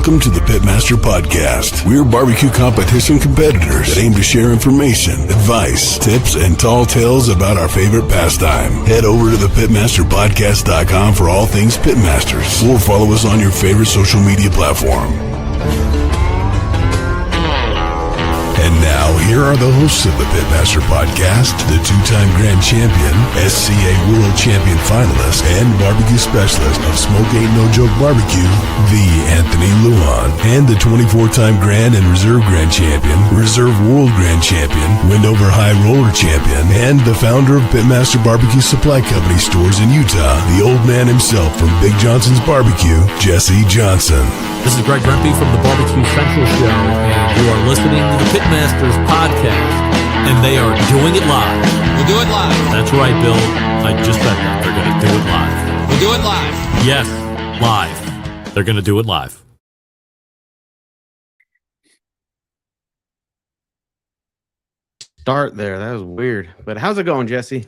Welcome to the Pitmaster Podcast. We're barbecue competition competitors that aim to share information, advice, tips, and tall tales about our favorite pastime. Head over to thepitmasterpodcast.com for all things Pitmasters, or follow us on your favorite social media platform. And now, here are the hosts of the Pitmaster Podcast, the two-time Grand Champion, SCA World Champion finalist, and barbecue specialist of Smoke Ain't No Joke Barbecue, the Anthony Luan, and the 24-time Grand and Reserve Grand Champion, Reserve World Grand Champion, Windover High Roller Champion, and the founder of Pitmaster Barbecue Supply Company stores in Utah, the old man himself from Big Johnson's Barbecue, Jesse Johnson. This is Greg Rempe from the Barbecue Central Show, and you are listening to the Pitmasters Podcast, and they are doing it live. We'll do it live. That's right, Bill. I just said that. They're going to do it live. We'll do it live. Yes, live. They're going to do it live. Start there. That was weird. But how's it going, Jesse?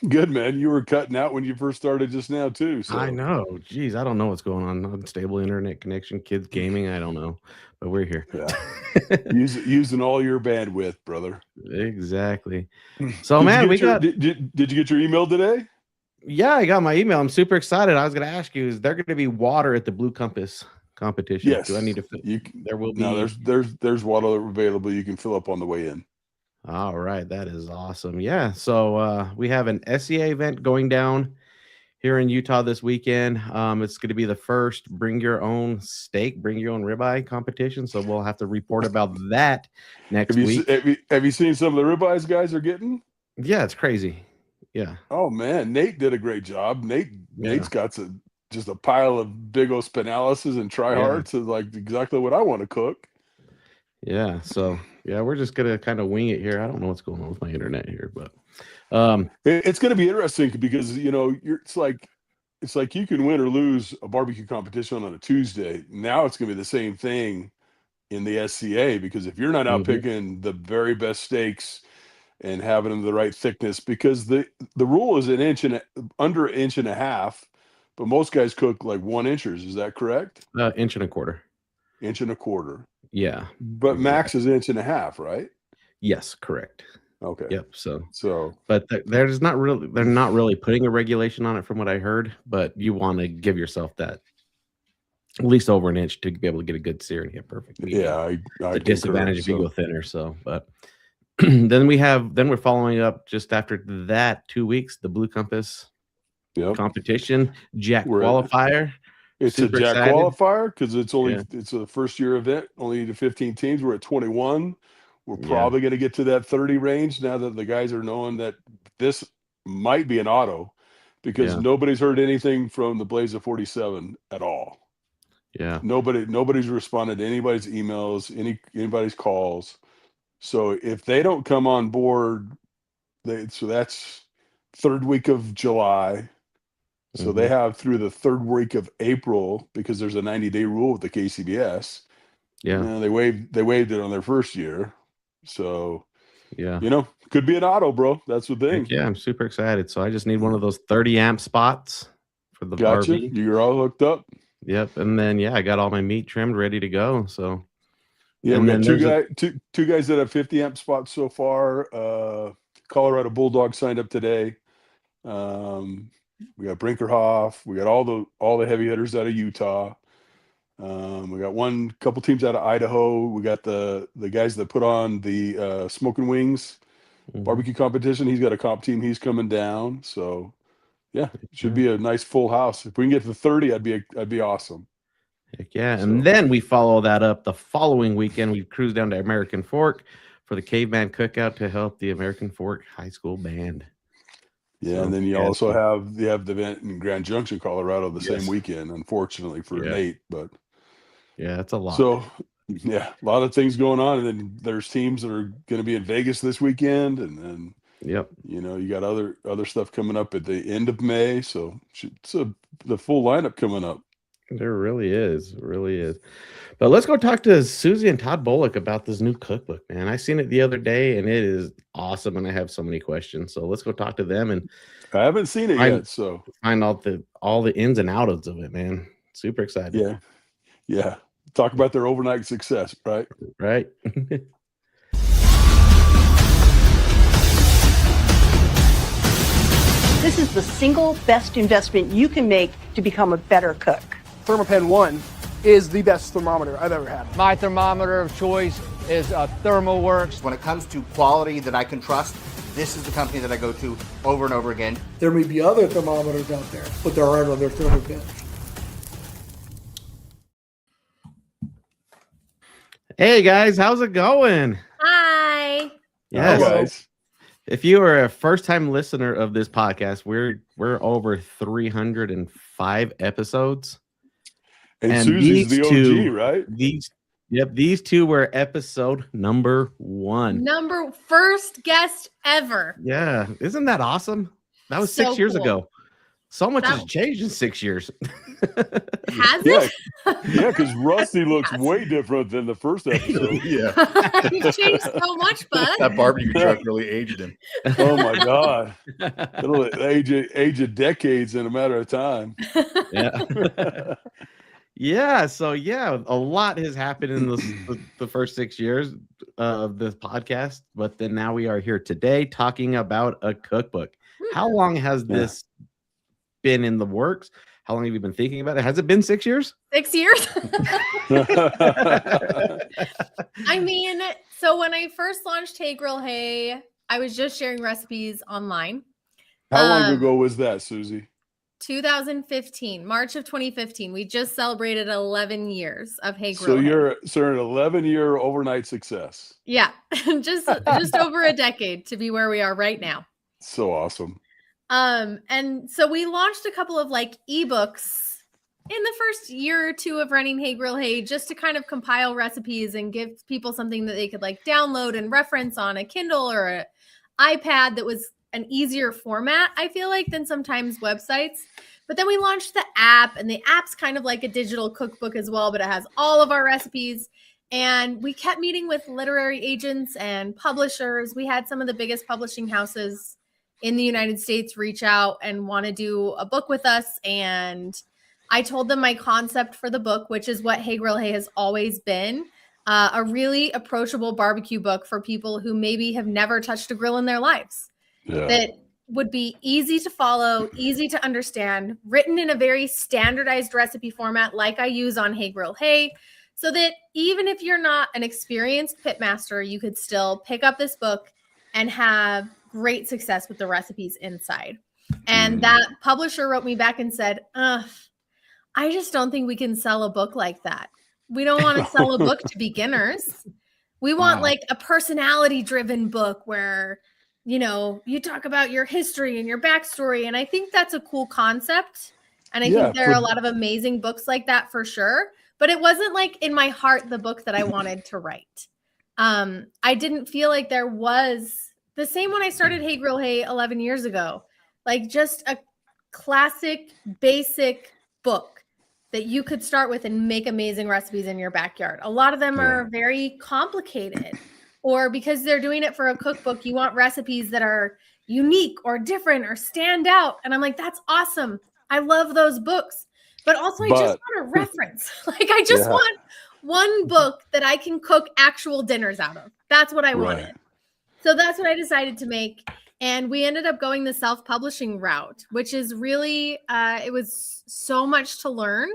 Good, man. You were cutting out when you first started just now, too. So. I know. Jeez, I don't know what's going on. Unstable internet connection, kids gaming. I don't know. But we're here. Yeah. Using all your bandwidth, brother. Exactly. So, man, did you get your email today? Yeah, I got my email. I'm super excited. I was going to ask you, is there going to be water at the Blue Compass competition? Yes. Do I need to fill? There will be. No, there's water available. You can fill up on the way in. All right, that is awesome. Yeah, so we have an SEA event going down here in Utah this weekend. It's going to be the first bring your own steak, bring your own ribeye competition. So we'll have to report about that next week. Have you seen some of the ribeyes guys are getting? Yeah, it's crazy. Yeah. Oh man, Nate did a great job. Nate's got just a pile of big old spinalises and tryhards, like exactly what I want to cook. Yeah. So. Yeah, we're just gonna kind of wing it here. I don't know what's going on with my internet here, but it's gonna be interesting because it's like you can win or lose a barbecue competition on a Tuesday. Now it's gonna be the same thing in the SCA, because if you're not out picking the very best steaks and having them the right thickness, because the rule is under an inch and a half, but most guys cook like 1 inches. Is that correct? Inch and a quarter. Inch and a quarter. Yeah, but max is 1.5 inches, right? Yes, correct. Okay. Yep. So, but they're not really putting a regulation on it, from what I heard. But you want to give yourself that at least over an inch to be able to get a good sear and get perfect meat. Yeah, I the disadvantage if you go thinner. So, but then we're following up just after that 2 weeks, the Blue Compass competition Jack qualifier. It's super a Jack excited. Qualifier because it's a first year event, only to 15 teams. We're at 21. We're probably going to get to that 30 range now that the guys are knowing that this might be an auto, because nobody's heard anything from the Blaze of 47 at all. Yeah. Nobody's responded to anybody's emails, anybody's calls. So if they don't come on board, so that's third week of July. So they have through the third week of April, because there's a 90-day rule with the KCBS. Yeah. And they waived it on their first year. So, yeah, could be an auto, bro. That's the thing. Yeah, I'm super excited. So I just need one of those 30 amp spots for the RV. You're all hooked up. Yep. And then, I got all my meat trimmed, ready to go. So, yeah, we got two guys that have 50 amp spots so far. Colorado Bulldog signed up today. We got Brinkerhoff. We got all the heavy hitters out of Utah. We got couple teams out of Idaho. We got the guys that put on the Smoking Wings barbecue competition. He's got a comp team. He's coming down. So yeah, it should be a nice full house. If we can get to 30, I'd be awesome. Heck yeah. And then we follow that up the following weekend. We cruise down to American Fork for the Caveman Cookout to help the American Fork High School Band. Yeah, and then you also have the event in Grand Junction, Colorado, the same weekend, unfortunately for Nate. But yeah, it's a lot. So yeah, a lot of things going on, and then there's teams that are going to be in Vegas this weekend, and then you got other stuff coming up at the end of May. So it's the full lineup coming up. There really is. It really is. But let's go talk to Susie and Todd Bullock about this new cookbook, man. I seen it the other day, and it is awesome, and I have so many questions. So let's go talk to them. And I haven't seen it yet, so find out all the ins and outs of it, man. Super excited. Yeah. Talk about their overnight success, right? Right. This is the single best investment you can make to become a better cook. Thermopen 1 is the best thermometer I've ever had. My thermometer of choice is ThermoWorks. When it comes to quality that I can trust, this is the company that I go to over and over again. There may be other thermometers out there, but there aren't other Thermopens. Hey guys, how's it going? Hi. Yes. Hi, guys. If you are a first-time listener of this podcast, we're over 305 episodes. And Susie's the OG, right? These two were episode number 1. First guest ever. Yeah, isn't that awesome? That was So 6 years cool. ago. So much has changed in 6 years. Has Yeah, it? yeah, because Rusty looks way different than the first episode. Yeah, You've changed so much, bud. that barbecue truck really aged him. Oh my God. It'll age of decades in a matter of time. Yeah. Yeah. So yeah, a lot has happened in the first 6 years of this podcast, but then now we are here today talking about a cookbook. How long has this been in the works? How long have you been thinking about it? Has it been 6 years? 6 years? I mean, so when I first launched Hey Grill Hey, I was just sharing recipes online. How long ago was that, Susie? 2015, March of 2015. We just celebrated 11 years of Hey Grill So Hey. you're an 11-year overnight success. Yeah, just over a decade to be where we are right now. So awesome. And so we launched a couple of like ebooks in the first year or two of running Hey Grill Hey, just to kind of compile recipes and give people something that they could like download and reference on a Kindle or an iPad that was an easier format, I feel like, than sometimes websites. But then we launched the app, and the app's kind of like a digital cookbook as well, but it has all of our recipes. And we kept meeting with literary agents and publishers. We had some of the biggest publishing houses in the United States reach out and want to do a book with us. And I told them my concept for the book, which is what Hey Grill Hey has always been, a really approachable barbecue book for people who maybe have never touched a grill in their lives. Yeah. That would be easy to follow, easy to understand, written in a very standardized recipe format like I use on Hey Grill Hey, so that even if you're not an experienced pitmaster, you could still pick up this book and have great success with the recipes inside. And that publisher wrote me back and said, I just don't think we can sell a book like that. We don't want to sell a book to beginners. We want like a personality driven book where, you know, you talk about your history and your backstory. And I think that's a cool concept. And I think there are a lot of amazing books like that for sure. But it wasn't like in my heart the book that I wanted to write. I didn't feel like there was the same when I started Hey Grill Hey 11 years ago, like just a classic, basic book that you could start with and make amazing recipes in your backyard. A lot of them are very complicated, or because they're doing it for a cookbook, you want recipes that are unique or different or stand out. And I'm like, that's awesome. I love those books. But also I just want a reference. Like I just want one book that I can cook actual dinners out of. That's what I wanted. So that's what I decided to make. And we ended up going the self-publishing route, which is really, it was so much to learn.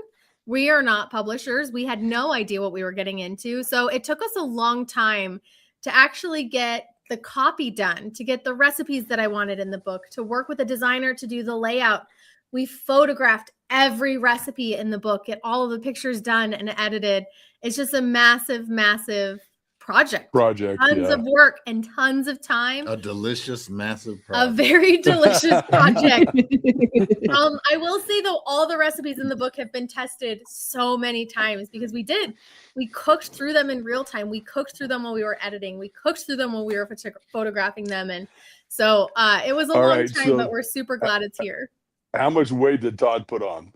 We are not publishers. We had no idea what we were getting into. So it took us a long time to actually get the copy done, to get the recipes that I wanted in the book, to work with a designer to do the layout. We photographed every recipe in the book, get all of the pictures done and edited. It's just a massive, massive project. Tons of work and tons of time. A delicious, massive project. A very delicious project. I will say though, all the recipes in the book have been tested so many times because we cooked through them in real time. We cooked through them while we were editing. We cooked through them while we were photographing them. And so it was a long time, but we're super glad it's here. How much weight did Todd put on?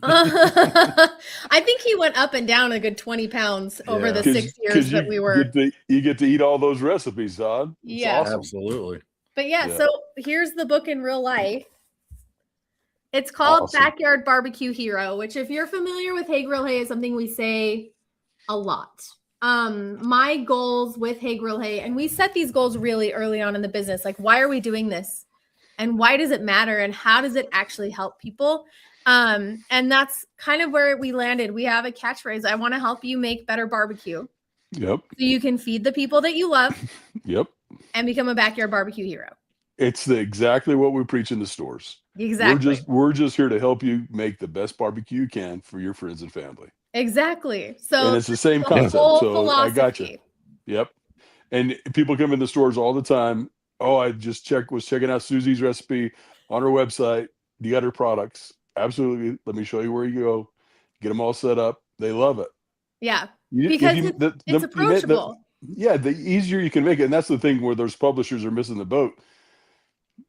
I think he went up and down a good 20 pounds over the 6 years that we were. You get to eat all those recipes, Todd. Yeah, awesome. Absolutely. But so here's the book in real life. It's called Backyard Barbecue Hero, which if you're familiar with Hey Grill Hey is something we say a lot. My goals with Hey Grill Hey, and we set these goals really early on in the business. Like, why are we doing this? And why does it matter? And how does it actually help people? And that's kind of where we landed. We have a catchphrase. I want to help you make better barbecue. Yep. So you can feed the people that you love. Yep. And become a backyard barbecue hero. It's exactly what we preach in the stores. Exactly. We're just here to help you make the best barbecue you can for your friends and family. Exactly. So and it's the same concept. So I got you. Yep. And people come in the stores all the time. Oh, I just was checking out Susie's recipe on her website. You got her products. Absolutely. Let me show you where you go. Get them all set up. They love it. Yeah. Because it's approachable. The easier you can make it. And that's the thing where those publishers are missing the boat.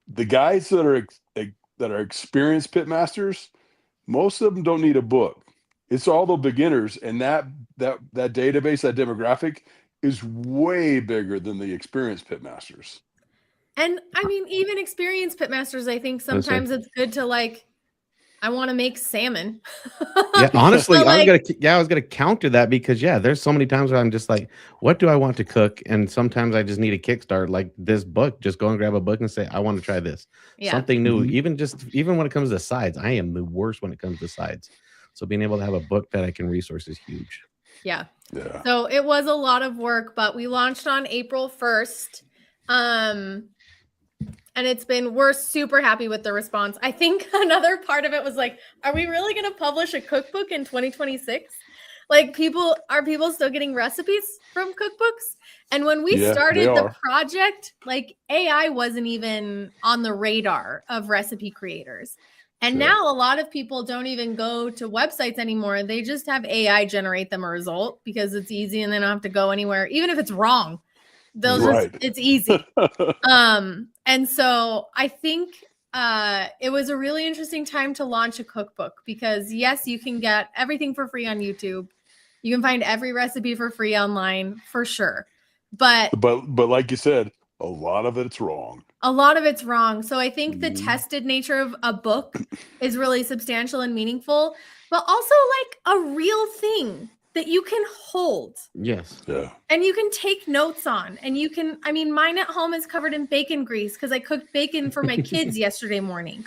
The guys that are experienced pit masters, most of them don't need a book. It's all the beginners, and that database, that demographic, is way bigger than the experienced pit masters. And I mean, even experienced pit masters, I think sometimes it's good to I want to make salmon. Yeah, honestly, so I was gonna counter that because there's so many times where I'm just like, what do I want to cook? And sometimes I just need a kickstart, like this book. Just go and grab a book and say, I want to try this. Something new. Even when it comes to sides, I am the worst when it comes to sides. So being able to have a book that I can resource is huge. Yeah. So it was a lot of work, but we launched on April 1st. And we're super happy with the response. I think another part of it was are we really going to publish a cookbook in 2026? Are people still getting recipes from cookbooks? And when we started the project, AI wasn't even on the radar of recipe creators. And now a lot of people don't even go to websites anymore. They just have AI generate them a result because it's easy and they don't have to go anywhere, even if it's wrong. It's easy. And so I think it was a really interesting time to launch a cookbook because yes, you can get everything for free on YouTube. You can find every recipe for free online for sure. But like you said, a lot of it's wrong. So I think the tested nature of a book is really substantial and meaningful, but also a real thing that you can hold. Yes. Yeah. And you can take notes on. And you can, mine at home is covered in bacon grease because I cooked bacon for my kids yesterday morning.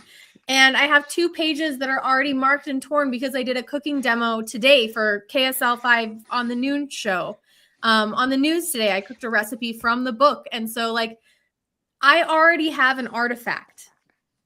And I have 2 pages that are already marked and torn because I did a cooking demo today for KSL 5 on the noon show. On the news today, I cooked a recipe from the book. And so I already have an artifact.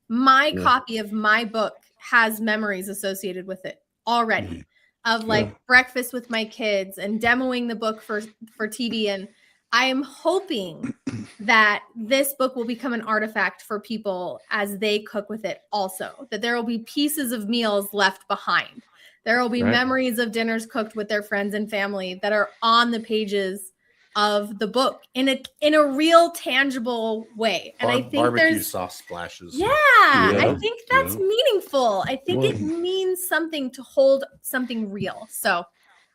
My copy of my book has memories associated with it already. Of breakfast with my kids and demoing the book for TV. And I am hoping that this book will become an artifact for people as they cook with it also, that there will be pieces of meals left behind. There will be memories of dinners cooked with their friends and family that are on the pages of the book in a real tangible way. And I think barbecue sauce splashes. I think that's meaningful. I think it means something to hold something real. So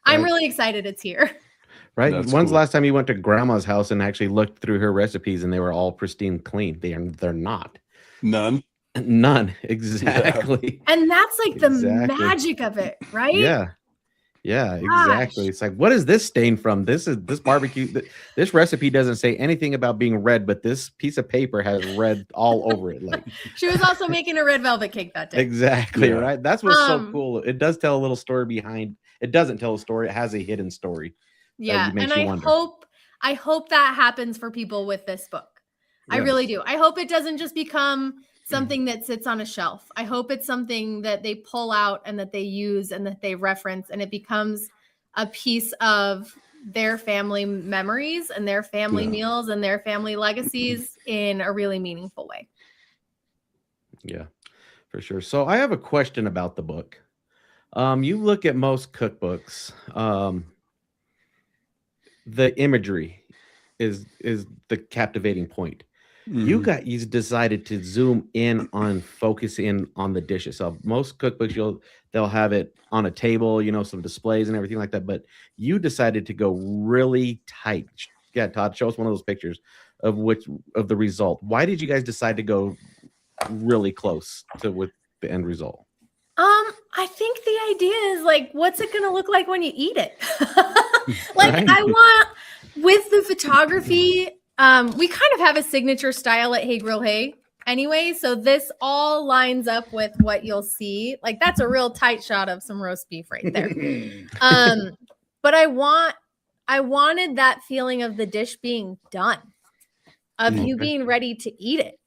I'm really excited it's here. Right. When's the last time you went to grandma's house and actually looked through her recipes and they were all pristine clean? They're not. None. Exactly. And that's the magic of it, right? Yeah, exactly. It's what is this stain from? This barbecue. This recipe doesn't say anything about being red, but this piece of paper has red all over it. She was also making a red velvet cake that day. Exactly, right? That's what's so cool. It does tell a little story behind. It doesn't tell a story. It has a hidden story. Yeah, and I hope that happens for people with this book. I really do. I hope it doesn't just become something that sits on a shelf. I hope it's something that they pull out and that they use and that they reference, and it becomes a piece of their family memories and their family meals and their family legacies in a really meaningful way. Yeah, for sure. So I have a question about the book. You look at most cookbooks, the imagery is the captivating point. You decided to zoom in on focus in on the dish itself. Most cookbooks they'll have it on a table, some displays and everything like that, but you decided to go really tight. Yeah, Todd, show us one of those pictures of the result. Why did you guys decide to go really close with the end result? I think the idea is what's it going to look like when you eat it? Like Right. I want with the photography, we kind of have a signature style at Hey Grill Hey anyway. So this all lines up with what you'll see. Like that's a real tight shot of some roast beef right there. But I wanted that feeling of the dish being done, of you being ready to eat it,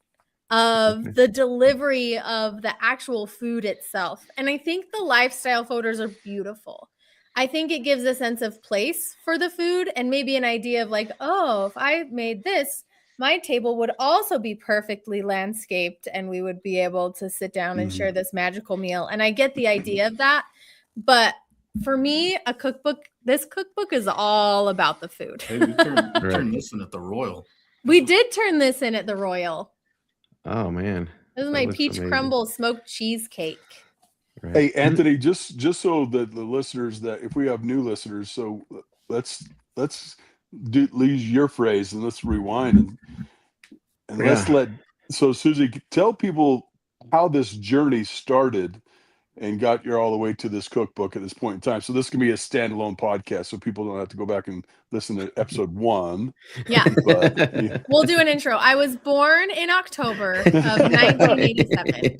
of the delivery of the actual food itself. And I think the lifestyle photos are beautiful. I think it gives a sense of place for the food and maybe an idea of like, oh, if I made this, my table would also be perfectly landscaped and we would be able to sit down and share this magical meal. And I get the idea of that. But for me, this cookbook is all about the food. Hey, we turned this in at the Royal. We did turn this in at the Royal. Oh man. This is That my looks peach amazing. crumble smoked cheesecake. Right. Hey, Anthony, just so that the listeners, that if we have new listeners, so let's use your phrase and let's rewind and let's so Susie, tell people how this journey started and got you all the way to this cookbook at this point in time. So this can be a standalone podcast, so people don't have to go back and listen to episode 1. Yeah. But, yeah. We'll do an intro. I was born in October of 1987.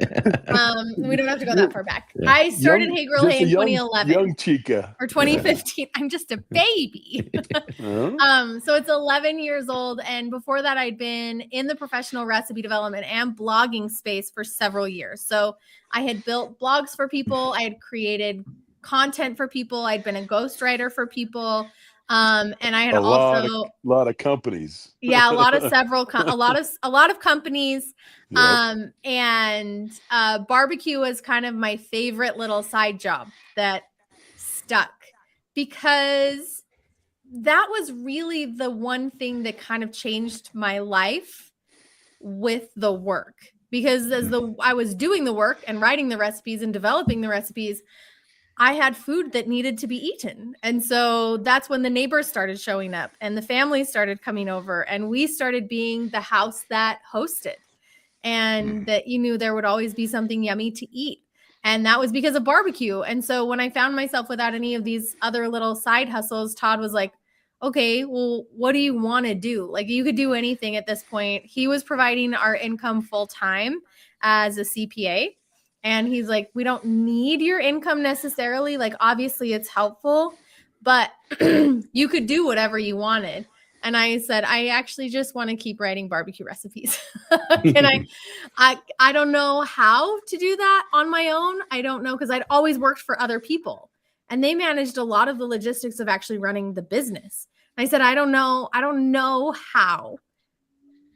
We don't have to go that far back. Yeah. I started Hey Grill Hey in 2011 Young chica. or 2015. I'm just a baby. So it's 11 years old. And before that, I'd been in the professional recipe development and blogging space for several years. So I had built blogs for people. I had created content for people. I'd been a ghostwriter for people. And I had a also lot of companies. Yeah, a lot of companies. Yep. And barbecue was kind of my favorite little side job that stuck because that was really the one thing that kind of changed my life with the work. Because I was doing the work and writing the recipes and developing the recipes, I had food that needed to be eaten. And so that's when the neighbors started showing up and the families started coming over and we started being the house that hosted and that you knew there would always be something yummy to eat. And that was because of barbecue. And so when I found myself without any of these other little side hustles, Todd was like, okay, well, what do you want to do? Like you could do anything at this point. He was providing our income full time as a CPA. And he's like, we don't need your income necessarily. Like, obviously it's helpful, but you could do whatever you wanted. And I said, I actually just want to keep writing barbecue recipes. And I don't know how to do that on my own. I don't know. Cause I'd always worked for other people and they managed a lot of the logistics of actually running the business. I said, I don't know how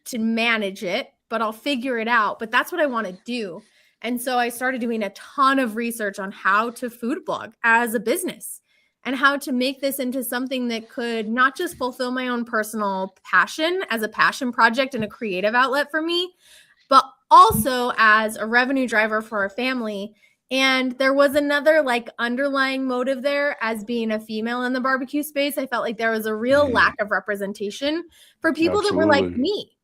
to manage it, but I'll figure it out. But that's what I want to do. And so I started doing a ton of research on how to food blog as a business and how to make this into something that could not just fulfill my own personal passion as a passion project and a creative outlet for me, but also as a revenue driver for our family. And there was another like underlying motive there as being a female in the barbecue space. I felt like there was a real lack of representation for people that were like me.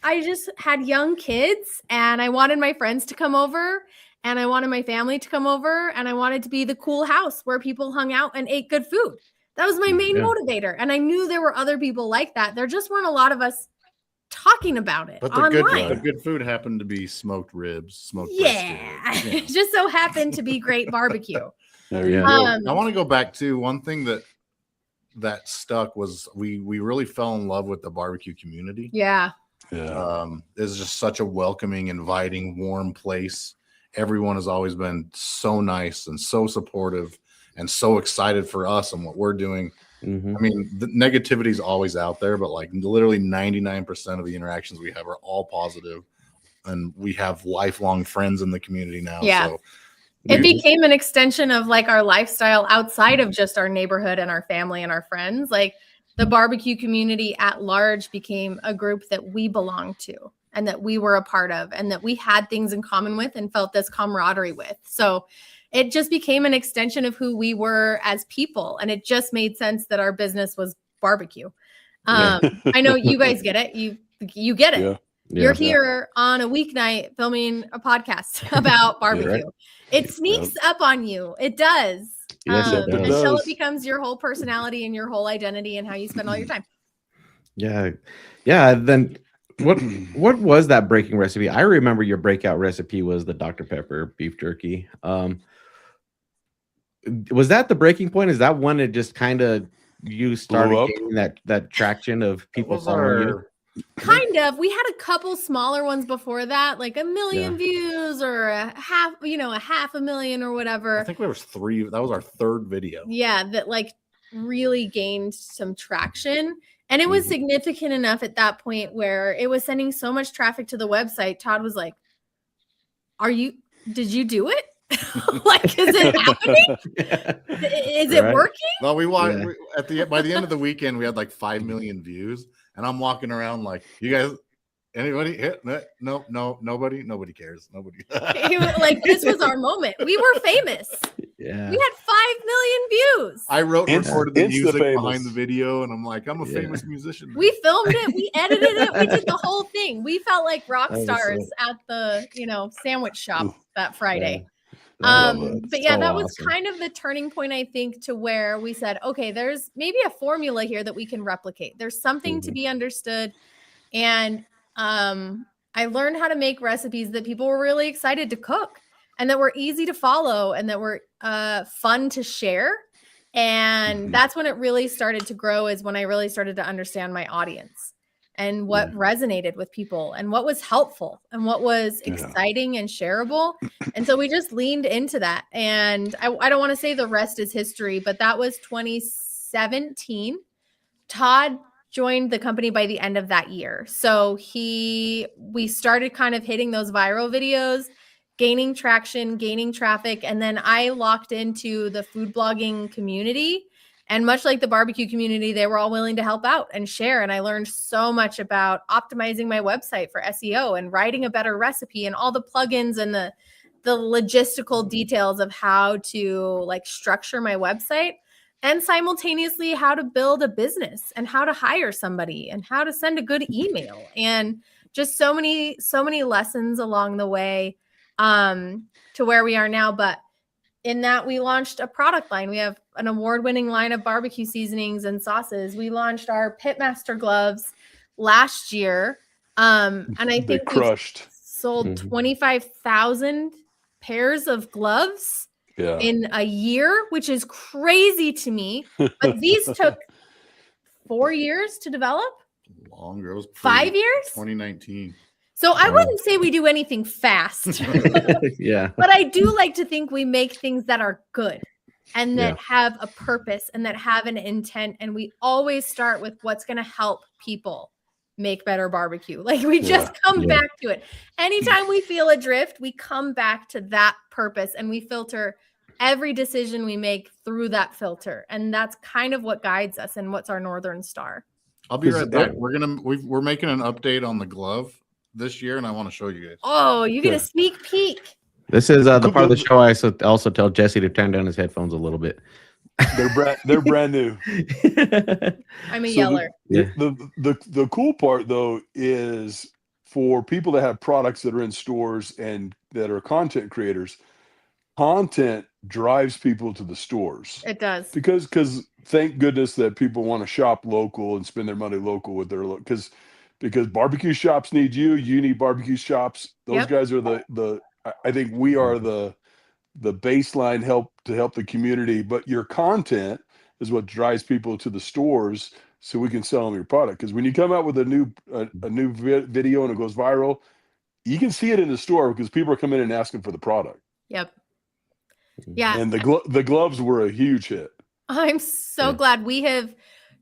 I just had young kids and I wanted my friends to come over and I wanted my family to come over and I wanted to be the cool house where people hung out and ate good food. That was my main motivator. And I knew there were other people like that. There just weren't a lot of us talking about it but online. The good food happened to be smoked ribs, smoked brisket. It just so happened to be great barbecue. There you go. I want to go back to one thing that stuck was we really fell in love with the barbecue community. Yeah. It's just such a welcoming, inviting, warm place. Everyone has always been so nice and so supportive and so excited for us and what we're doing. Mm-hmm. I mean, the negativity is always out there, but like literally 99% of the interactions we have are all positive, and we have lifelong friends in the community now. Yeah. So it became an extension of like our lifestyle outside of just our neighborhood and our family and our friends. Like the barbecue community at large became a group that we belonged to and that we were a part of and that we had things in common with and felt this camaraderie with. So it just became an extension of who we were as people. And it just made sense that our business was barbecue. I know you guys get it. You get it. Yeah. You're here on a weeknight filming a podcast about barbecue. Right. It sneaks up on you. It does. Yes, it does. Until it becomes your whole personality and your whole identity and how you spend all your time. Yeah. Then what was that breaking recipe? I remember your breakout recipe was the Dr. Pepper beef jerky. Was that the breaking point? Is that when it just kind of you started gaining that traction of people following you? Kind of. We had a couple smaller ones before that, like 1 million views or a half a million or whatever. I think there was 3. That was our 3rd video. Yeah, that like really gained some traction. And it was significant enough at that point where it was sending so much traffic to the website. Todd was like, did you do it? Like, is it happening? Is it working? Well, we watched by the end of the weekend, we had like 5 million views, and I'm walking around like, you guys, anybody hit? No, nobody cares. Nobody. Like, this was our moment. We were famous. Yeah. We had 5 million views. I recorded the music behind the video, and I'm like, I'm a famous musician. We filmed it. We edited it. We did the whole thing. We felt like rock stars at the, sandwich shop that Friday. But yeah, that was kind of the turning point, I think, to where we said, okay, there's maybe a formula here that we can replicate. There's something to be understood. And I learned how to make recipes that people were really excited to cook and that were easy to follow and that were fun to share. And that's when it really started to grow, is when I really started to understand my audience and what resonated with people and what was helpful and what was exciting and shareable. And so we just leaned into that. And I don't want to say the rest is history, but that was 2017. Todd joined the company by the end of that year. So we started kind of hitting those viral videos, gaining traction, gaining traffic. And then I locked into the food blogging community. And much like the barbecue community, they were all willing to help out and share. And I learned so much about optimizing my website for SEO and writing a better recipe and all the plugins and the logistical details of how to structure my website, and simultaneously how to build a business and how to hire somebody and how to send a good email, and just so many lessons along the way to where we are now. But in that, we launched a product line. We have an award-winning line of barbecue seasonings and sauces. We launched our Pitmaster gloves last year. And I think crushed. Sold 25,000 pairs of gloves in a year, which is crazy to me. But these took 4 years to develop. Longer. It was 5 years? 2019. So I wouldn't say we do anything fast. Yeah. But I do like to think we make things that are good and that have a purpose and that have an intent. And we always start with what's going to help people make better barbecue. Like, we just come back to it. Anytime we feel adrift, we come back to that purpose and we filter every decision we make through that filter. And that's kind of what guides us and what's our Northern Star. I'll be right back. We're making an update on the glove this year, and I want to show you guys. Oh, you get a sneak peek. This is the part of the show I also tell Jesse to turn down his headphones a little bit. They're brand new. I'm a yeller. The cool part, though, is for people that have products that are in stores and that are content creators, content drives people to the stores. It does. Because thank goodness that people want to shop local and spend their money local with their because barbecue shops need you need barbecue shops. Those guys are I think we are the baseline help to help the community, but your content is what drives people to the stores so we can sell them your product. Because when you come out with a new video and it goes viral, you can see it in the store because people are coming in and asking for the product. Yep. Yeah. And the gloves were a huge hit. I'm so glad. We have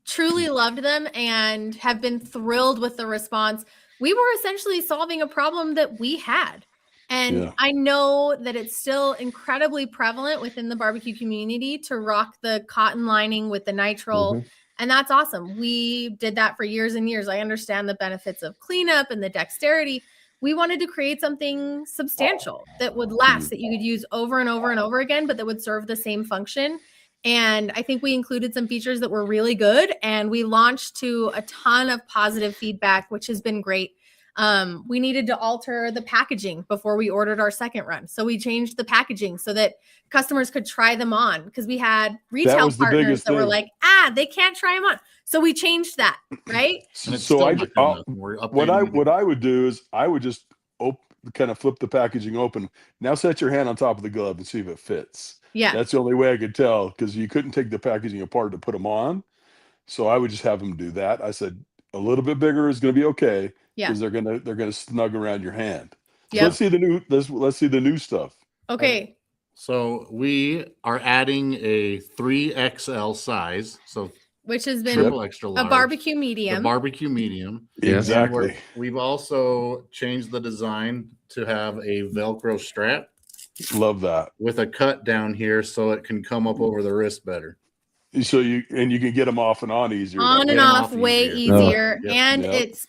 truly loved them and have been thrilled with the response. We were essentially solving a problem that we had. And I know that it's still incredibly prevalent within the barbecue community to rock the cotton lining with the nitrile. And that's awesome. We did that for years and years. I understand the benefits of cleanup and the dexterity. We wanted to create something substantial that would last, that you could use over and over and over again, but that would serve the same function. And I think we included some features that were really good, and we launched to a ton of positive feedback, which has been great. We needed to alter the packaging before we ordered our second run. So we changed the packaging so that customers could try them on, because we had retail partners that were like, they can't try them on. So we changed that, right? So what I would do is I would just kind of flip the packaging open. Now set your hand on top of the glove and see if it fits. Yeah. That's the only way I could tell, because you couldn't take the packaging apart to put them on. So I would just have them do that. I said a little bit bigger is going to be okay, because they're gonna snug around your hand. So let's see the new let's see the new stuff. Okay. So we are adding a 3XL size. So which has been triple extra large, a barbecue medium. The barbecue medium. Exactly. We've also changed the design to have a Velcro strap. Love that. With a cut down here so it can come up over the wrist better. So you can get them off and on easier. On and off way easier. Yep. And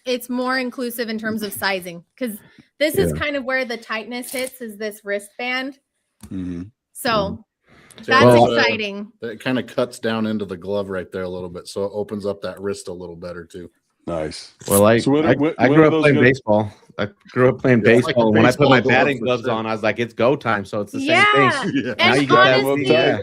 it's more inclusive in terms of sizing, because this is kind of where the tightness hits, is this wristband. So that's exciting. It kind of cuts down into the glove right there a little bit, so it opens up that wrist a little better too. Nice. Well, I grew up playing baseball. I grew up playing baseball. And when I put my batting gloves on, I was like, it's go time. So it's the same thing. Yeah. Now And you got honestly,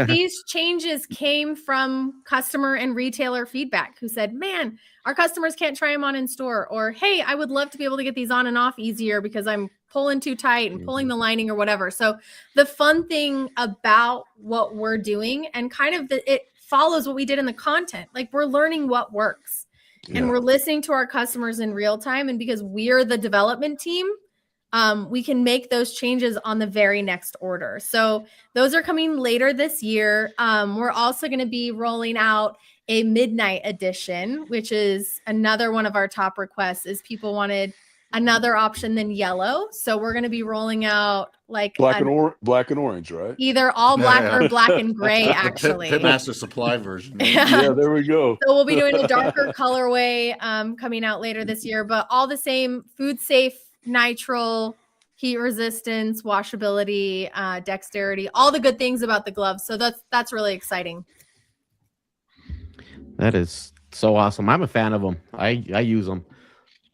these changes came from customer and retailer feedback, who said, man, our customers can't try them on in store. Or, hey, I would love to be able to get these on and off easier because I'm pulling too tight and pulling the lining or whatever. So the fun thing about what we're doing, and kind of it follows what we did in the content, like we're learning what works. And we're listening to our customers in real time. And because we're the development team, we can make those changes on the very next order. So those are coming later this year. We're also going to be rolling out a midnight edition, which is another one of our top requests, is people wanted another option than yellow. So we're going to be rolling out like black and orange, right? Either all black or black and gray, actually. Pitmaster Supply version. Yeah, there we go. So we'll be doing a darker colorway coming out later this year, but all the same, food safe, nitrile, heat resistance, washability, dexterity, all the good things about the gloves. So that's really exciting. That is so awesome. I'm a fan of them. I use them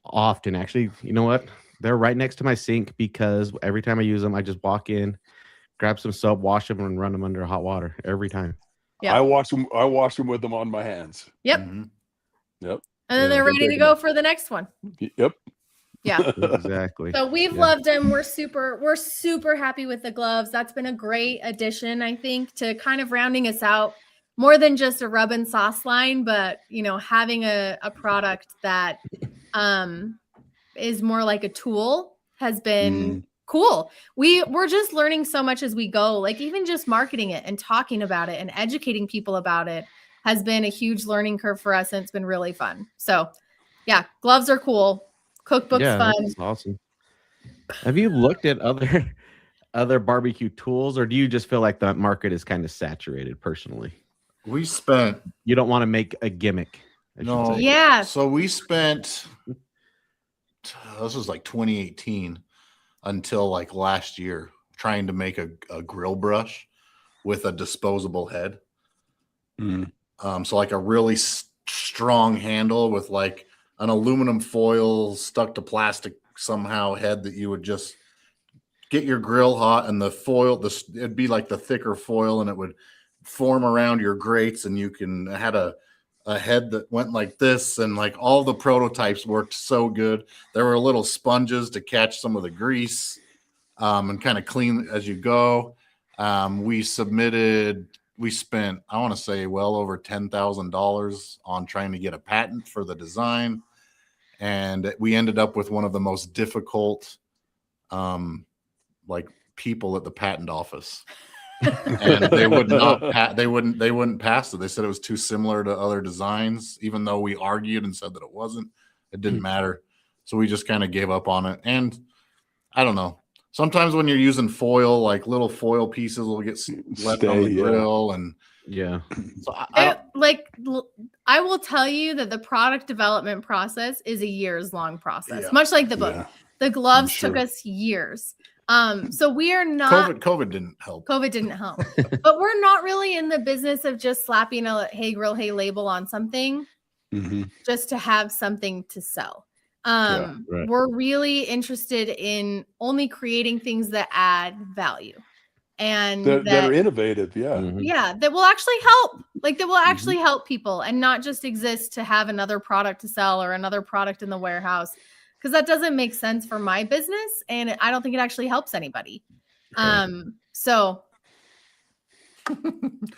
often, actually. You know what? They're right next to my sink, because every time I use them, I just walk in, grab some soap, wash them, and run them under hot water every time. Yeah. I wash them with them on my hands. Yep. Yep. And then they're ready to go for the next one. Yep. Yeah. Exactly. So we've loved them. We're super happy with the gloves. That's been a great addition, I think, to kind of rounding us out, more than just a rub and sauce line, but having a product that is more like a tool has been cool. We're just learning so much as we go, like even just marketing it and talking about it and educating people about it has been a huge learning curve for us, and it's been really fun. So yeah, gloves are cool. Cookbook's fun. That's awesome. Have you looked at other barbecue tools, or do you just feel like the market is kind of saturated personally? You don't want to make a gimmick. No. Yeah. So we spent, this was like 2018 until like last year, trying to make a grill brush with a disposable head. So like a really strong handle with like an aluminum foil stuck to plastic somehow head that you would just get your grill hot, and the foil, it'd be like the thicker foil, and it would form around your grates, and you had a head that went like this, and like all the prototypes worked so good. There were little sponges to catch some of the grease and kind of clean as you go. We spent, I want to say, well over $10,000 on trying to get a patent for the design. And we ended up with one of the most difficult people at the patent office. And they wouldn't pass it. They said it was too similar to other designs, even though we argued and said that it wasn't. It didn't matter. So we just kind of gave up on it. And I don't know. Sometimes when you're using foil, like little foil pieces will get left on the grill, and so I will tell you that the product development process is a years-long process, much like the book. Yeah. The gloves took us years. So we are not. COVID didn't help. COVID didn't help. But we're not really in the business of just slapping a Hey Grill Hey label on something just to have something to sell. We're really interested in only creating things that add value and that are innovative. Yeah. Yeah, that will actually help. Like that will actually help people and not just exist to have another product to sell or another product in the warehouse, because that doesn't make sense for my business and I don't think it actually helps anybody. So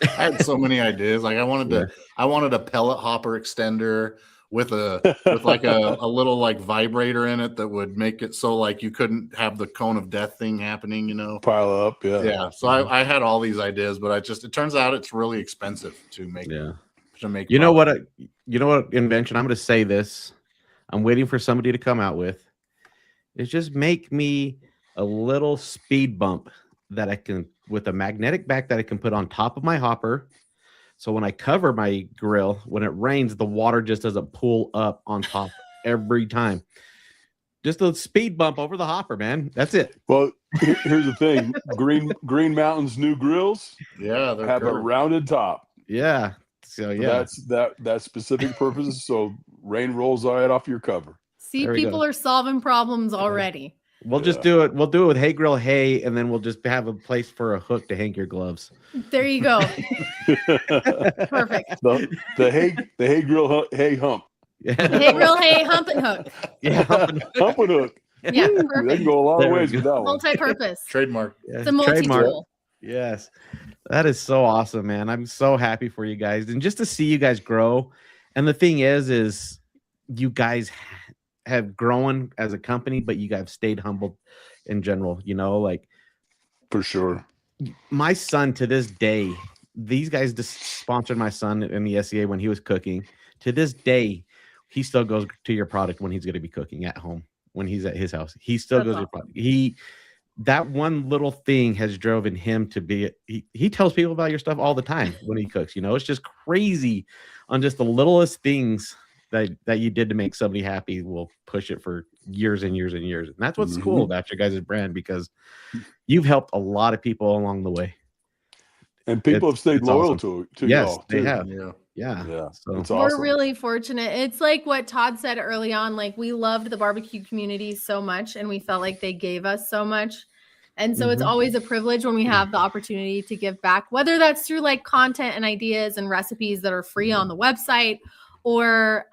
I had so many ideas. Like I wanted a pellet hopper extender with like a little like vibrator in it that would make it so like you couldn't have the cone of death thing happening, Pile up. Yeah. So I had all these ideas, but it turns out it's really expensive to make. You know what invention? I'm going to say this. I'm waiting for somebody to come out with. Is just make me a little speed bump that I can, with a magnetic back that I can put on top of my hopper. So when I cover my grill, when it rains, the water just doesn't pool up on top every time. Just a speed bump over the hopper, man. That's it. Well, here's the thing. Green Mountain's new grills have a rounded top. Yeah. So that's that specific purpose. So rain rolls right off your cover. See, people are solving problems already. We'll just do it. We'll do it with Hay Grill Hay, and then we'll just have a place for a hook to hang your gloves. There you go. Perfect. The Hay Grill Hay Hump. Yeah. Hay Grill Hay Hump and Hook. Yeah, hump and hook. Yeah, perfect. They can go a lot of ways with that one. Multi-purpose. Trademark. It's a multi-tool. Yes. That is so awesome, man. I'm so happy for you guys. And just to see you guys grow. And the thing is you guys have grown as a company, but you guys stayed humble in general, like for sure. My son to this day, these guys just sponsored my son in the SCA when he was cooking. To this day, he still goes to your product when he's going to be cooking at home, when he's at his house. He still goes to your product. That one little thing has driven him to be, he tells people about your stuff all the time when he cooks, it's just crazy on just the littlest things that you did to make somebody happy will push it for years and years and years. And that's what's cool about your guys' brand, because you've helped a lot of people along the way. And people have stayed loyal to yes, y'all. They have. Yeah. So it's awesome. We're really fortunate. It's like what Todd said early on, like we loved the barbecue community so much and we felt like they gave us so much. And so it's always a privilege when we have the opportunity to give back, whether that's through like content and ideas and recipes that are free on the website, or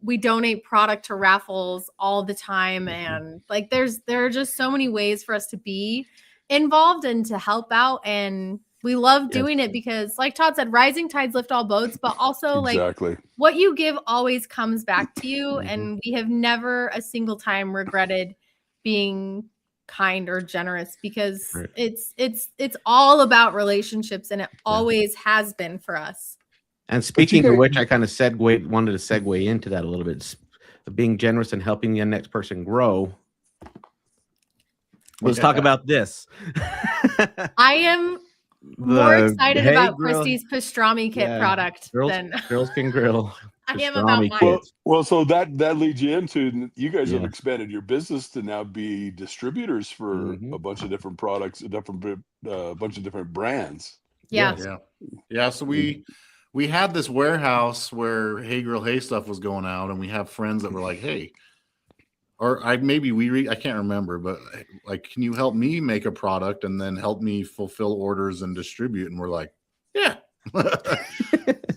we donate product to raffles all the time. And like there are just so many ways for us to be involved and to help out. And we love doing it because, like Todd said, rising tides lift all boats, but also like what you give always comes back to you. And we have never a single time regretted being kind or generous, because it's all about relationships, and it always has been for us. And speaking of which, I kind of wanted to segue into that a little bit, being generous and helping the next person grow. Let's talk about this. I am more excited about Christy's pastrami kit product than Girls Can Grill. I am about mine. Well, so that leads you into, you guys have expanded your business to now be distributors for a bunch of different products, a bunch of different brands. Yeah. So we had this warehouse where Hay Grill Hay stuff was going out, and we have friends that were like, hey, I can't remember, but like, can you help me make a product and then help me fulfill orders and distribute? And we're like, yeah.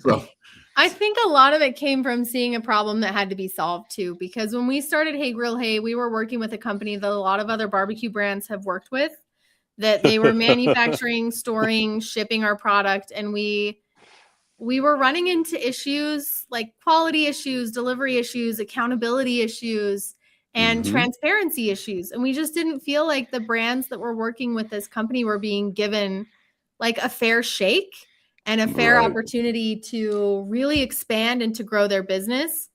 So I think a lot of it came from seeing a problem that had to be solved too, because when we started Hay Grill Hay, we were working with a company that a lot of other barbecue brands have worked with, that they were manufacturing, storing, shipping our product. And we were running into issues like quality issues, delivery issues, accountability issues, and transparency issues. And we just didn't feel like the brands that were working with this company were being given like a fair shake and a fair opportunity to really expand and to grow their business.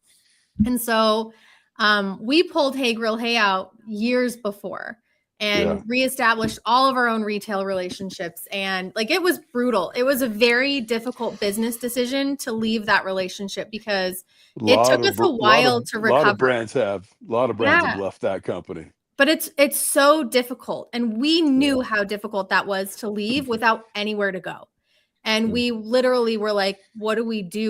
And so we pulled Hay Grill Hay out years before and reestablished all of our own retail relationships. And like, it was brutal. It was a very difficult business decision to leave that relationship, because it took us a while to recover. A lot of brands have left that company. But it's so difficult. And we knew how difficult that was to leave without anywhere to go. And we literally were like, what do?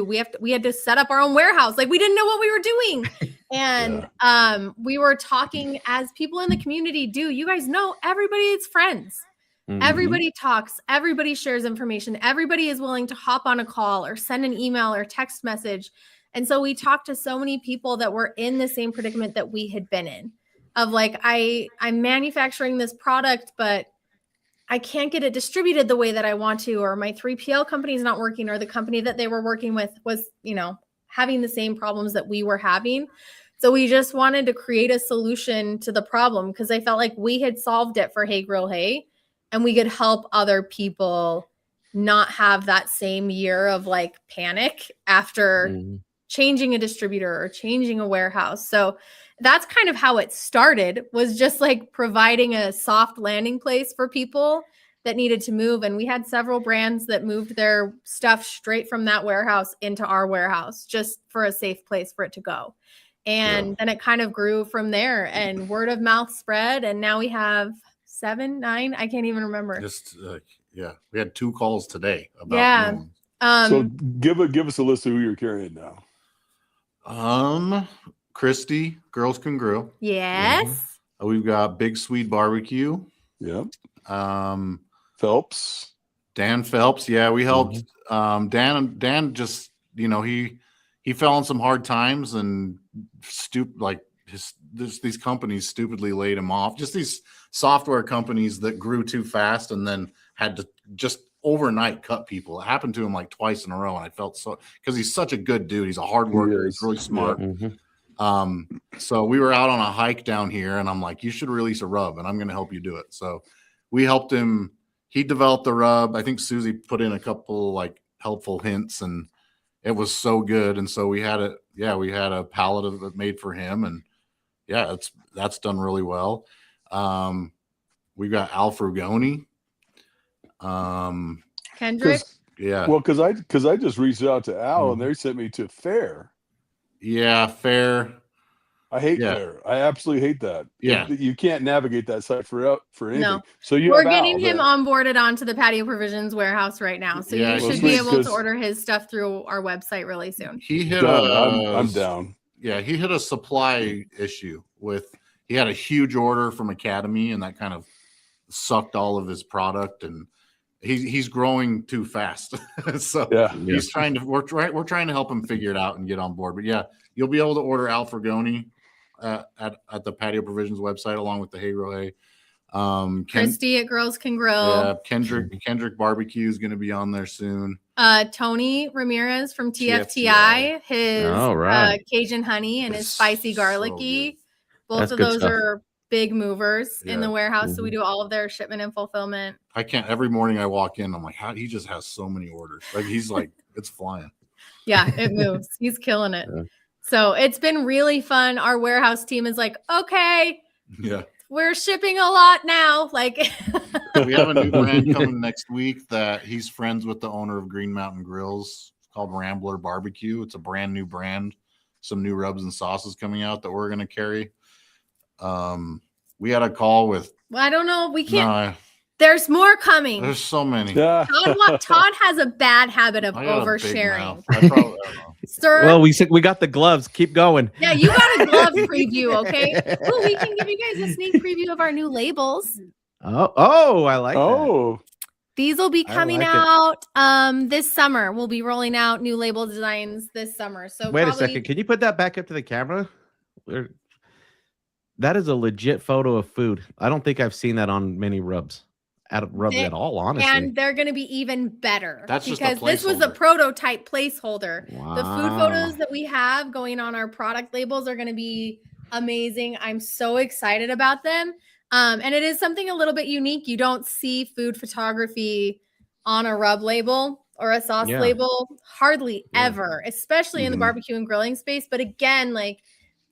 We had to set up our own warehouse. Like, we didn't know what we were doing. And we were talking as people in the community do. You guys know everybody is friends. Mhm. Everybody talks. Everybody shares information. Everybody is willing to hop on a call or send an email or text message. And so we talked to so many people that were in the same predicament that we had been in, of like, I'm manufacturing this product, but I can't get it distributed the way that I want to, or my 3PL company is not working, or the company that they were working with was, having the same problems that we were having. So we just wanted to create a solution to the problem, because I felt like we had solved it for Hey Grill Hey, and we could help other people not have that same year of like panic after changing a distributor or changing a warehouse. So that's kind of how it started, was just like providing a soft landing place for people that needed to move. And we had several brands that moved their stuff straight from that warehouse into our warehouse, just for a safe place for it to go. And then it kind of grew from there, and word of mouth spread. And now we have 7, 9, I can't even remember. Just we had 2 calls today about moving. So give us a list of who you're carrying now. Christy, Girls Can Grill. Yes. We've got Big Sweet Barbecue. Yep. Phelps. Dan Phelps. Yeah, we helped. Dan just, he fell on some hard times, and these companies stupidly laid him off. Just these software companies that grew too fast and then had to just overnight cut people. It happened to him like twice in a row, and I felt so, because he's such a good dude. He's a hard worker. He's really smart. So we were out on a hike down here, and I'm like, you should release a rub, and I'm going to help you do it. So we helped him. He developed the rub. I think Susie put in a couple like helpful hints, and it was so good. And so we had it. Yeah, we had a pallet of it made for him, and that's done really well. We've got Al Frugoni. Kendrick. Yeah. Well, because I just reached out to Al, and they sent me to Fair. Yeah, Fair. I hate Fair. I absolutely hate that. Yeah, you can't navigate that site for anything. No. So we're getting him onboarded onto the Patio Provisions warehouse right now. So you should be able to order his stuff through our website really soon. He hit I'm down. Yeah, he hit a supply issue he had a huge order from Academy, and that kind of sucked all of his product, and he's growing too fast. So he's trying to, we're trying to help him figure it out and get on board. But yeah, you'll be able to order Al Frugoni at the Patio Provisions website, along with the Hey Grill Hey. Christy at Girls Can Grill. Yeah, Kendrick Barbecue is going to be on there soon. Tony Ramirez from TFTI, his Cajun honey and his spicy garlicky. Both of those are big movers in the warehouse. So we do all of their shipment and fulfillment. Every morning I walk in, I'm like, he just has so many orders. Like, he's like, it's flying. Yeah, it moves. He's killing it. So it's been really fun. Our warehouse team is like, okay, we're shipping a lot now. Like, we have a new brand coming next week that he's friends with the owner of Green Mountain Grills. It's called Rambler Barbecue. It's a brand new brand. Some new rubs and sauces coming out that we're going to carry. We had a call with. Well, I don't know. We can't. There's more coming. There's so many. Todd has a bad habit of oversharing. Sir. Well, we got the gloves. Keep going. Yeah, you got a glove preview, okay? Well, we can give you guys a sneak preview of our new labels. Oh, I like that. These will be coming out this summer. We'll be rolling out new label designs this summer. So wait a second. Can you put that back up to the camera? That is a legit photo of food. I don't think I've seen that on many rubs at all, honestly. And they're going to be even better. That's because this was a prototype placeholder. Wow. The food photos that we have going on our product labels are going to be amazing. I'm so excited about them. And it is something a little bit unique. You don't see food photography on a rub label or a sauce label hardly ever, especially in the barbecue and grilling space. But again, like,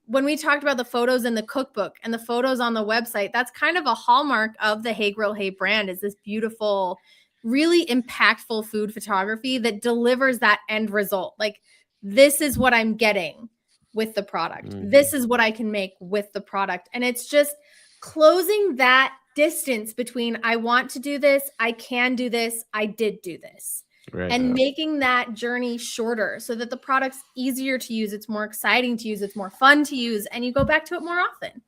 when we talked about the photos in the cookbook and the photos on the website, that's kind of a hallmark of the Hey Grill Hey brand, is this beautiful, really impactful food photography that delivers that end result. Like, this is what I'm getting with the product. This is what I can make with the product. And it's just closing that distance between I want to do this, I can do this, I did do this. Right. and making that journey shorter so that the product's easier to use, it's more exciting to use, it's more fun to use, and you go back to it more often.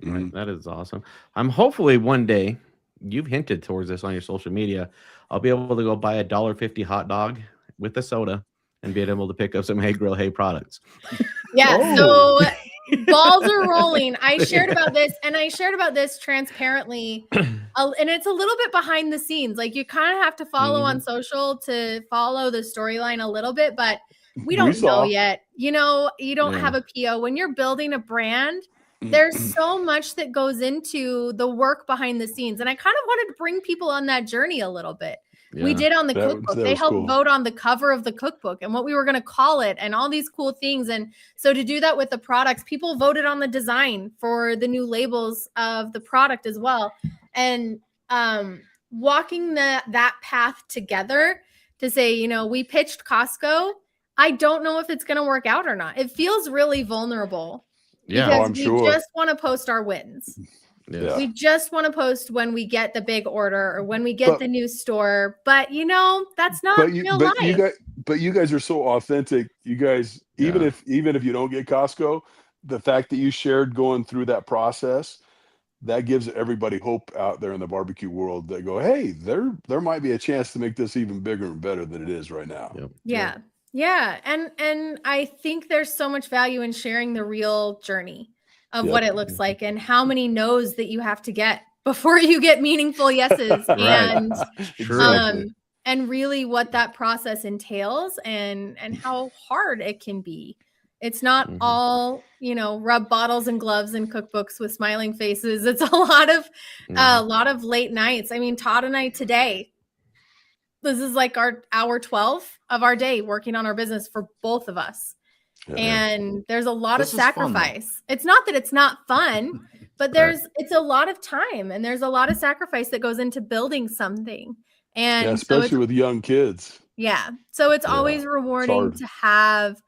Right. That is awesome. I'm hopefully one day, you've hinted towards this on your social media, I'll be able to go buy a $1.50 hot dog with a soda and be able to pick up some Hey Grill Hey products. Yeah. Oh. So balls are rolling. I shared about this, and I shared about this transparently. And it's a little bit behind the scenes. Like, you kind of have to follow on social to follow the storyline a little bit, but we don't know yet. You know, you don't have a PO. When you're building a brand, there's so much that goes into the work behind the scenes. And I kind of wanted to bring people on that journey a little bit. We did on the cookbook. They helped vote on the cover of the cookbook and what we were going to call it and all these cool things. And so to do that with the products, people voted on the design for the new labels of the product as well. And walking that path together to say, you know, we pitched Costco. I don't know if it's going to work out or not. It feels really vulnerable because we just want to post our wins. Yeah. We just want to post when we get the big order or when we get the new store. But, you know, that's not real life. But you guys are so authentic. You guys, even if you don't get Costco, the fact that you shared going through that process, that gives everybody hope out there in the barbecue world. They go, hey, there might be a chance to make this even bigger and better than it is right now. Yeah. Yeah. And I think there's so much value in sharing the real journey of what it looks like and how many no's that you have to get before you get meaningful yeses. And really what that process entails and how hard it can be. It's not all, you know, rub bottles and gloves and cookbooks with smiling faces. It's a lot of late nights. I mean, Todd and I today, this is like our hour 12 of our day working on our business for both of us. And there's a lot of sacrifice. It's not that it's not fun, but it's a lot of time and there's a lot of sacrifice that goes into building something. And especially with young kids. Yeah. So it's always rewarding to have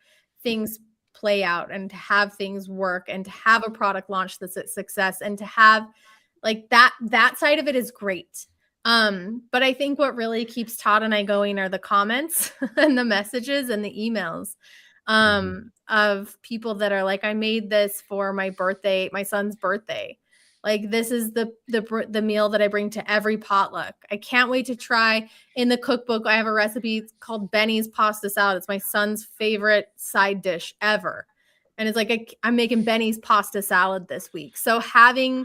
things play out and to have things work and to have a product launch that's a success and to have like that side of it is great. But I think what really keeps Todd and I going are the comments and the messages and the emails of people that are like, I made this for my birthday, my son's birthday. Like, this is the meal that I bring to every potluck. I can't wait to try. In the cookbook, I have a recipe called Benny's pasta salad. It's my son's favorite side dish ever. And it's like, I'm making Benny's pasta salad this week. So having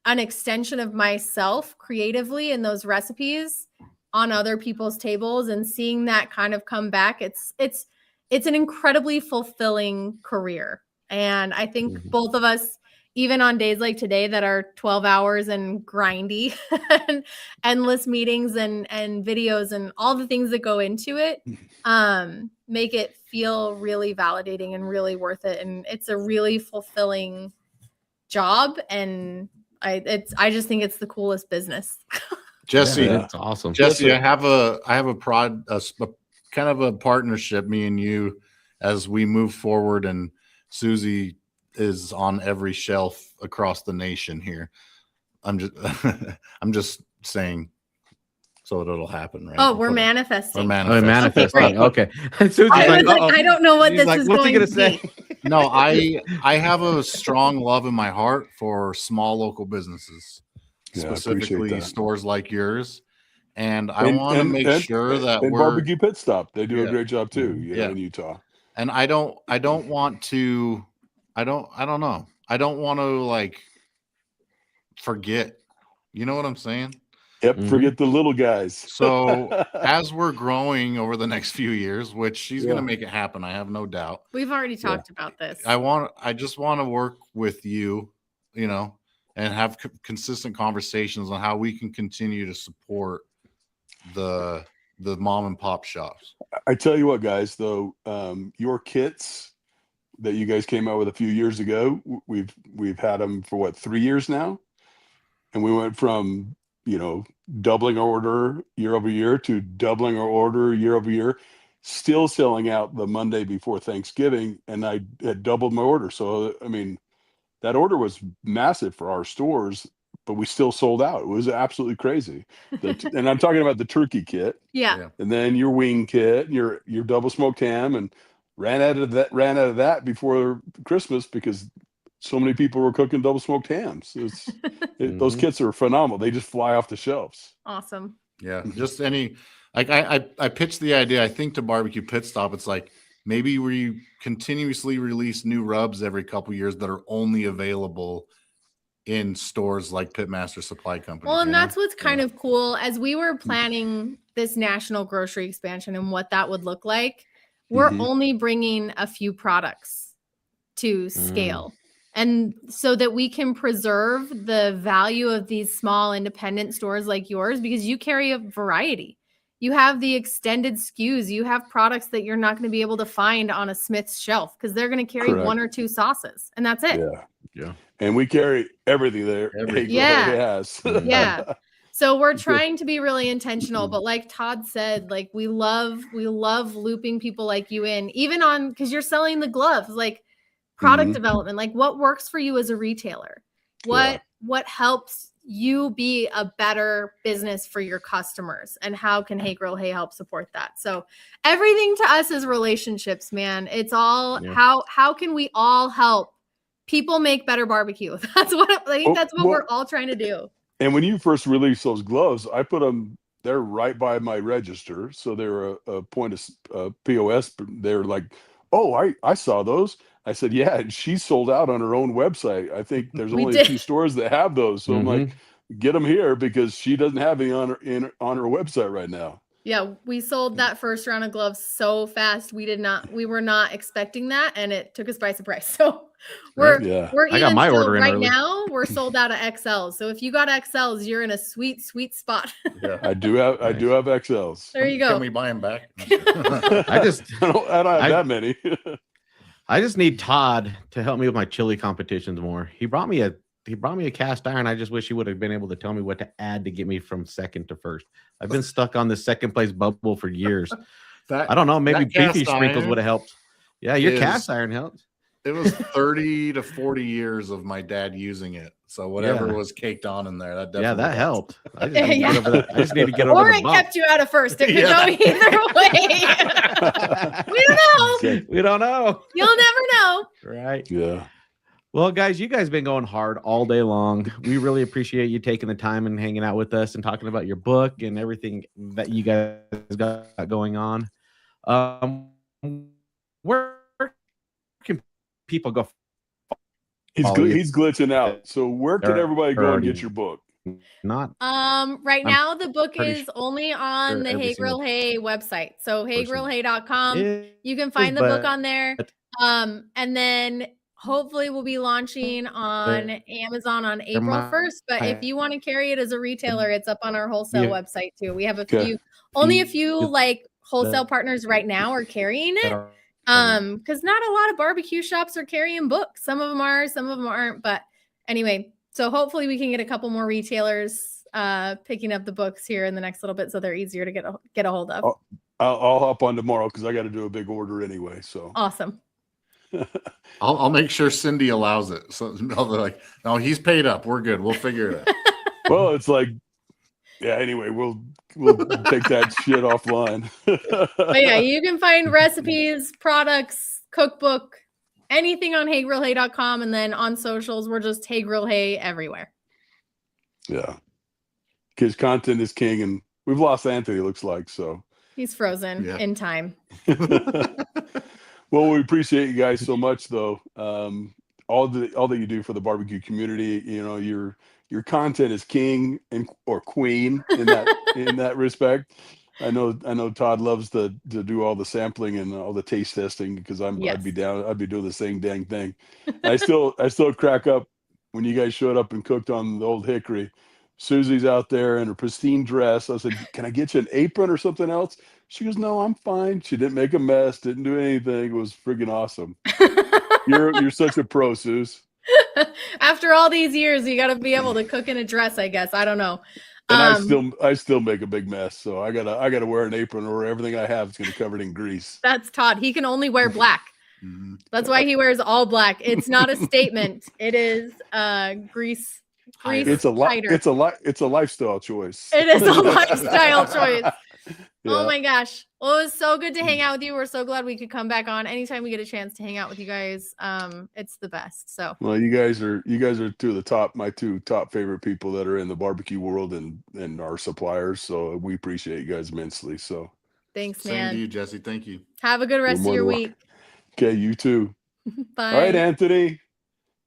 an extension of myself creatively in those recipes on other people's tables and seeing that kind of come back, it's an incredibly fulfilling career. And I think both of us, even on days like today that are 12 hours and grindy and endless meetings and videos and all the things that go into it, make it feel really validating and really worth it. And it's a really fulfilling job. And I just think it's the coolest business. Jesse, that's awesome. Jesse, I have a kind of a partnership, me and you, as we move forward, and Susie is on every shelf across the nation here. I'm just saying so that it'll happen, right? Oh, we're manifesting. We're manifesting. Okay. I don't know what this is going to say. No, I have a strong love in my heart for small local businesses, specifically stores like yours. And I want to make sure that we're Barbecue Pit Stop. They do a great job too, in Utah. And I don't want to like forget. You know what I'm saying? Yep. Forget the little guys. So as we're growing over the next few years, which she's going to make it happen, I have no doubt. We've already talked about this. I just want to work with you, you know, and have consistent conversations on how we can continue to support the mom and pop shops. I tell you what, guys, though, your kits that you guys came out with a few years ago, we've had them for 3 years now, and we went from doubling our order year over year to doubling our order year over year, still selling out the Monday before Thanksgiving, and I had doubled my order. So I mean, that order was massive for our stores, but we still sold out. It was absolutely crazy. And I'm talking about the turkey kit, Yeah. and then your wing kit, your double smoked ham, and ran out of that before Christmas because so many people were cooking double smoked hams. Those kits are phenomenal. They just fly off the shelves. Awesome. Yeah, just any like I pitched the idea, I think, to Barbecue Pit Stop. It's like maybe we continuously release new rubs every couple years that are only available in stores like Pitmaster Supply Company. Well, and that's what's kind of cool. As we were planning this national grocery expansion and what that would look like, we're only bringing a few products to scale. And so that we can preserve the value of these small independent stores like yours, because you carry a variety. You have the extended SKUs. You have products that you're not going to be able to find on a Smith's shelf because they're going to carry one or two sauces, and that's it. Yeah. And we carry everything there. Yeah. So we're trying to be really intentional, but like Todd said, like we love looping people like you in, even on, because you're selling the gloves, like product development, like what works for you as a retailer, what helps you be a better business for your customers, and how can Hey Grill Hey help support that? So everything to us is relationships, man. It's all how can we all help people make better barbecue? That's what I think. That's what we're all trying to do. And when you first released those gloves, I put them. They're right by my register, so they're a point of POS. They're like, oh, I saw those. I said, yeah, and she sold out on her own website. I think there's only a few stores that have those. So I'm like, get them here because she doesn't have any on her website right now. Yeah, we sold that first round of gloves so fast. We were not expecting that, and it took us by surprise. So we're I got my order in right early. now. We're sold out of XLs. So if you got XLs, you're in a sweet spot. Yeah, I do have XLs. There you go. Can we buy them back? I don't have that many. I just need Todd to help me with my chili competitions more. He brought me a cast iron. I just wish he would have been able to tell me what to add to get me from second to first. I've been stuck on this second place bubble for years. I don't know. Maybe beefy sprinkles would have helped. Yeah, your cast iron helped. It was 30 to 40 years of my dad using it. So whatever was caked on in there, that definitely that helped. I just need to get over or the it bump. kept you out of first. It could go either way. We don't know. We don't know. You'll never know. Right. Yeah. Well, guys, you guys been going hard all day long. We really appreciate you taking the time and hanging out with us and talking about your book and everything that you guys got going on. Where can people go? He's glitching out. So where can everybody go and get your book? Right now the book is only on the Hey Grill Hey website. So heygrillhey.com. You can find the book on there. And then hopefully we'll be launching on Amazon on April 1st. But if you want to carry it as a retailer, it's up on our wholesale website too. We have only a few like wholesale partners right now are carrying it. Because not a lot of barbecue shops are carrying books. Some of them are, some of them aren't. But anyway, so hopefully we can get a couple more retailers picking up the books here in the next little bit, so they're easier to get a hold of. I'll hop on tomorrow because I got to do a big order anyway. So awesome. I'll make sure Cindy allows it. So they're like, no, he's paid up. We're good. We'll figure it out. Well, it's like, yeah. Anyway, we'll take that shit offline. But yeah, you can find recipes, products, cookbook, anything on heygrillhey.com, and then on socials, we're just Hey Grill Hey everywhere. Yeah, because content is king, and we've lost Anthony. It looks like so. He's frozen in time. Well, we appreciate you guys so much, though. All that you do for the barbecue community. You know, your content is king or queen in that respect. I know Todd loves to do all the sampling and all the taste testing because I'd be doing the same dang thing. I still crack up when you guys showed up and cooked on the old hickory. Susie's out there in her pristine dress. I said, "Can I get you an apron or something else?" She goes, "No, I'm fine." She didn't make a mess, didn't do anything. It was friggin' awesome. You're such a pro, Suze. After all these years, you got to be able to cook in a dress, I guess. I don't know. And I still make a big mess, so I gotta wear an apron, or everything I have is gonna be covered in grease. That's Todd. He can only wear black. That's why he wears all black. It's not a statement. It is grease Grease It's a tighter. it's a lifestyle choice. It is a lifestyle choice. Yeah. Oh my gosh. Well, it was so good to hang out with you. We're so glad we could come back on anytime we get a chance to hang out with you guys. It's the best. So Well, you guys are two of the my two top favorite people that are in the barbecue world and our suppliers. So we appreciate you guys immensely. So thanks, Same man. to you, Jesse. Thank you. Have a good rest of more your than week. Okay, you too. Bye. All right, Anthony.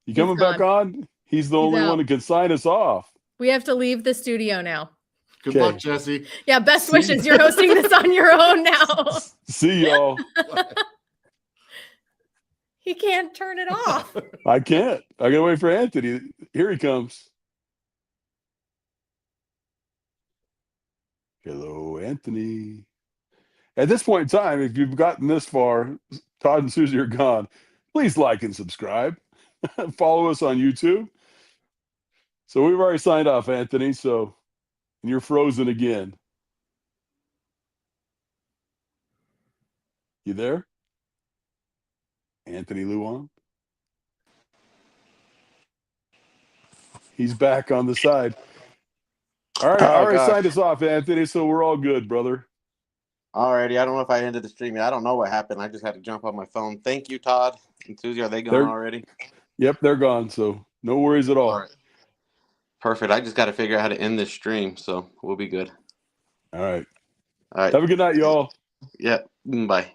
You He's coming back gone. on? He's the He's only out. one who can sign us off. We have to leave the studio now. Good luck, Jesse. Yeah, best wishes. You're hosting this on your own now. See y'all. He can't turn it off. I can't. I gotta wait for Anthony. Here he comes. Hello, Anthony. At this point in time, if you've gotten this far, Todd and Susie are gone. Please like and subscribe. Follow us on YouTube. So we've already signed off, Anthony. So and you're frozen again. You there? Anthony Luan? He's back on the side. All right, Oh, all right, gosh. signed us off, Anthony. So we're all good, brother. Alrighty, I don't know if I ended the stream yet. I don't know what happened. I just had to jump on my phone. Thank you, Todd and Susie. Are they gone already? Yep, they're gone. So no worries at all. All right. Perfect. I just got to figure out how to end this stream, so we'll be good. All right. All right. Have a good night, y'all. Yeah. Bye.